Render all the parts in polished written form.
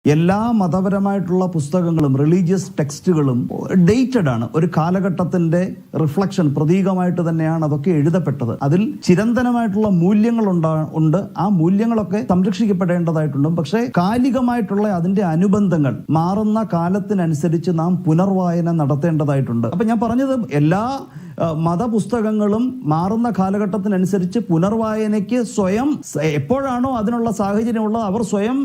എല്ലാ മതപരമായിട്ടുള്ള പുസ്തകങ്ങളും റിലീജിയസ് ടെക്സ്റ്റുകളും ഡേറ്റഡ് ആണ്. ഒരു കാലഘട്ടത്തിന്റെ റിഫ്ലക്ഷൻ പ്രതീകമായിട്ട് തന്നെയാണ് അതൊക്കെ എഴുതപ്പെട്ടത്. അതിൽ ചിരന്തനമായിട്ടുള്ള മൂല്യങ്ങൾ ഉണ്ട്. ആ മൂല്യങ്ങളൊക്കെ സംരക്ഷിക്കപ്പെടേണ്ടതായിട്ടുണ്ട്. പക്ഷേ കാലികമായിട്ടുള്ള അതിന്റെ അനുബന്ധങ്ങൾ മാറുന്ന കാലത്തിനനുസരിച്ച് നാം പുനർവായന നടത്തേണ്ടതായിട്ടുണ്ട്. അപ്പൊ ഞാൻ പറഞ്ഞത് എല്ലാ മതപുസ്തകങ്ങളും മാറുന്ന കാലഘട്ടത്തിനനുസരിച്ച് പുനർവായനയ്ക്ക് സ്വയം എപ്പോഴാണോ അതിനുള്ള സാഹചര്യമുള്ളത് അവർ സ്വയം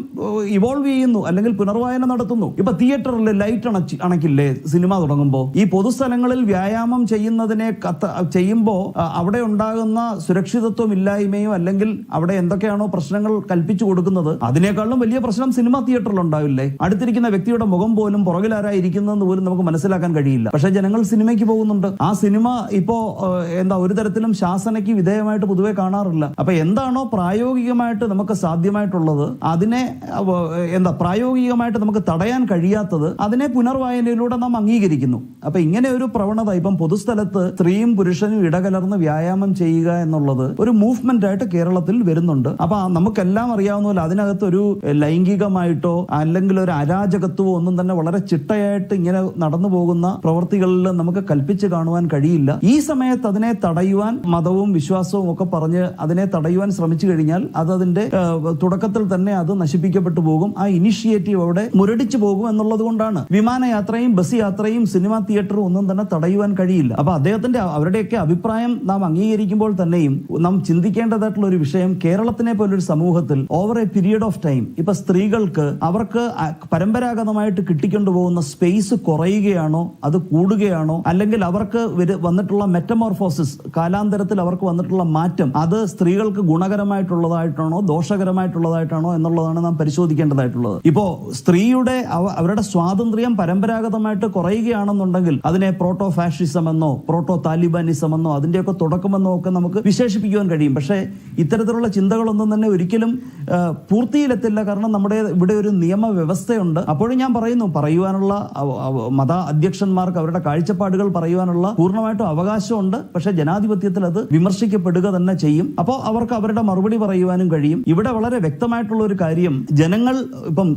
ഇവോൾവ് ചെയ്യുന്നു, അല്ലെങ്കിൽ പുനർവായന നടത്തുന്നു. ഇപ്പൊ തിയേറ്ററിൽ ലൈറ്റ് അണക്കില്ലേ സിനിമ തുടങ്ങുമ്പോൾ? ഈ പൊതുസ്ഥലങ്ങളിൽ വ്യായാമം ചെയ്യുമ്പോൾ അവിടെ ഉണ്ടാകുന്ന സുരക്ഷിതത്വം ഇല്ലായ്മയോ അല്ലെങ്കിൽ അവിടെ എന്തൊക്കെയാണോ പ്രശ്നങ്ങൾ കൽപ്പിച്ചു കൊടുക്കുന്നത് അതിനേക്കാളും വലിയ പ്രശ്നം സിനിമ തിയേറ്ററിൽ ഉണ്ടാവില്ലേ? അടുത്തിരിക്കുന്ന വ്യക്തിയുടെ മുഖം പോലും പുറകിലാരായിരിക്കുന്നതെന്ന് പോലും നമുക്ക് മനസ്സിലാക്കാൻ കഴിയില്ല. പക്ഷേ ജനങ്ങൾ സിനിമയ്ക്ക് പോകുന്നുണ്ട്. ആ സിനിമ ഇപ്പോ ഒരു തരത്തിലും ശാസനയ്ക്ക് വിധേയമായിട്ട് പൊതുവെ കാണാറില്ല. അപ്പൊ എന്താണോ പ്രായോഗികമായിട്ട് നമുക്ക് സാധ്യമായിട്ടുള്ളത് അതിനെ പ്രായോഗികമായിട്ട് നമുക്ക് തടയാൻ കഴിയാത്തത് അതിനെ പുനർവായനയിലൂടെ നാം അംഗീകരിക്കുന്നു. അപ്പൊ ഇങ്ങനെ ഒരു പ്രവണത ഇപ്പം പൊതുസ്ഥലത്ത് സ്ത്രീയും പുരുഷനും ഇടകലർന്ന് വ്യായാമം ചെയ്യുക എന്നുള്ളത് ഒരു മൂവ്മെന്റ് ആയിട്ട് കേരളത്തിൽ വരുന്നുണ്ട്. അപ്പൊ നമുക്കെല്ലാം അറിയാവുന്ന പോലെ അതിനകത്ത് ഒരു ലൈംഗികമായിട്ടോ അല്ലെങ്കിൽ ഒരു അരാജകത്വമോ ഒന്നും തന്നെ വളരെ ചിട്ടയായിട്ട് ഇങ്ങനെ നടന്നു പോകുന്ന പ്രവൃത്തികളിൽ നമുക്ക് കൽപ്പിച്ച് കാണുവാൻ കഴിയില്ല. ഈ സമയത്ത് അതിനെ തടയുവാൻ മതവും വിശ്വാസവും ഒക്കെ പറഞ്ഞ് അതിനെ തടയുവാൻ ശ്രമിച്ചു കഴിഞ്ഞാൽ അതിന്റെ തുടക്കത്തിൽ തന്നെ അത് നശിപ്പിക്കപ്പെട്ടു പോകും. ആ ഇനിഷ്യേറ്റീവ് അവിടെ മുരടിച്ചു പോകും എന്നുള്ളത് കൊണ്ടാണ് വിമാനയാത്രയും ബസ് യാത്രയും സിനിമാ തിയേറ്ററും ഒന്നും തന്നെ തടയുവാൻ കഴിയില്ല. അപ്പൊ അവരുടെയൊക്കെ അഭിപ്രായം നാം അംഗീകരിക്കുമ്പോൾ തന്നെയും നാം ചിന്തിക്കേണ്ടതായിട്ടുള്ള ഒരു വിഷയം, കേരളത്തിനെ പോലൊരു സമൂഹത്തിൽ over A period of time ഇപ്പൊ സ്ത്രീകൾക്ക് അവർക്ക് പരമ്പരാഗതമായിട്ട് കിട്ടിക്കൊണ്ടുപോകുന്ന സ്പേസ് കുറയുകയാണോ അത് കൂടുകയാണോ, അല്ലെങ്കിൽ അവർക്ക് വന്നിട്ടുള്ള മെറ്റമോർഫോസിസ് കാലാന്തരത്തിൽ അവർക്ക് വന്നിട്ടുള്ള മാറ്റം അത് സ്ത്രീകൾക്ക് ഗുണകരമായിട്ടുള്ളതായിട്ടാണോ ദോഷകരമായിട്ടുള്ളതായിട്ടാണോ എന്നുള്ളതാണ് നാം പരിശോധിക്കേണ്ടതായിട്ടുള്ളത്. ഇപ്പോ സ്ത്രീയുടെ അവരുടെ സ്വാതന്ത്ര്യം പരമ്പരാഗതമായിട്ട് കുറയുകയാണെന്നുണ്ടെങ്കിൽ അതിനെ പ്രോട്ടോ ഫാഷിസം എന്നോ പ്രോട്ടോ താലിബാനിസം എന്നോ അതിന്റെയൊക്കെ തുടക്കമെന്നോ ഒക്കെ നമുക്ക് വിശേഷിപ്പിക്കുവാൻ കഴിയും. പക്ഷേ ഇത്തരത്തിലുള്ള ചിന്തകളൊന്നും തന്നെ ഒരിക്കലും പൂർത്തിയിലെത്തില്ല. കാരണം നമ്മുടെ ഇവിടെ ഒരു നിയമവ്യവസ്ഥയുണ്ട്. അപ്പോഴും ഞാൻ പറയുവാനുള്ള മത അധ്യക്ഷന്മാർക്ക് അവരുടെ കാഴ്ചപ്പാടുകൾ പറയുവാനുള്ള പൂർണ്ണമായിട്ടും അവകാശമുണ്ട്. പക്ഷെ ജനാധിപത്യത്തിൽ അത് വിമർശിക്കപ്പെടുക തന്നെ ചെയ്യും. അപ്പോൾ അവർക്ക് അവരുടെ മറുപടി പറയുവാനും കഴിയും. ഇവിടെ വളരെ വ്യക്തമായിട്ടുള്ള ഒരു കാര്യം, ജനങ്ങൾ ഇപ്പം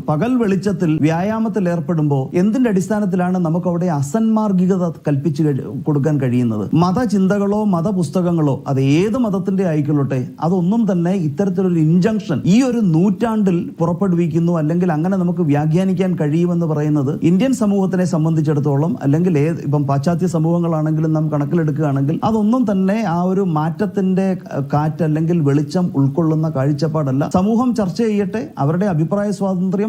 പകൽ വെളിച്ചത്തിൽ വ്യായാമത്തിൽ ഏർപ്പെടുമ്പോൾ എന്തിന്റെ അടിസ്ഥാനത്തിലാണ് നമുക്ക് അവിടെ അസന്മാർഗികത കൽപ്പിച്ചു കൊടുക്കാൻ കഴിയുന്നത്? മതചിന്തകളോ മതപുസ്തകങ്ങളോ അത് ഏത് മതത്തിന്റെ ആയിക്കൊള്ളട്ടെ അതൊന്നും തന്നെ ഇത്തരത്തിലൊരു ഇൻജങ്ഷൻ ഈ ഒരു നൂറ്റാണ്ടിൽ പുറപ്പെടുവിക്കുന്നു അല്ലെങ്കിൽ അങ്ങനെ നമുക്ക് വ്യാഖ്യാനിക്കാൻ കഴിയുമെന്ന് പറയുന്നത് ഇന്ത്യൻ സമൂഹത്തിനെ സംബന്ധിച്ചിടത്തോളം അല്ലെങ്കിൽ ഇപ്പം പാശ്ചാത്യ സമൂഹങ്ങളാണെങ്കിലും നാം കണക്കിലെടുക്കുകയാണെങ്കിൽ അതൊന്നും തന്നെ ആ ഒരു മാറ്റത്തിന്റെ കാറ്റ് അല്ലെങ്കിൽ വെളിച്ചം ഉൾക്കൊള്ളുന്ന കാഴ്ചപ്പാടല്ല. സമൂഹം ചർച്ച ചെയ്യട്ടെ, അവരുടെ അഭിപ്രായ സ്വാതന്ത്ര്യം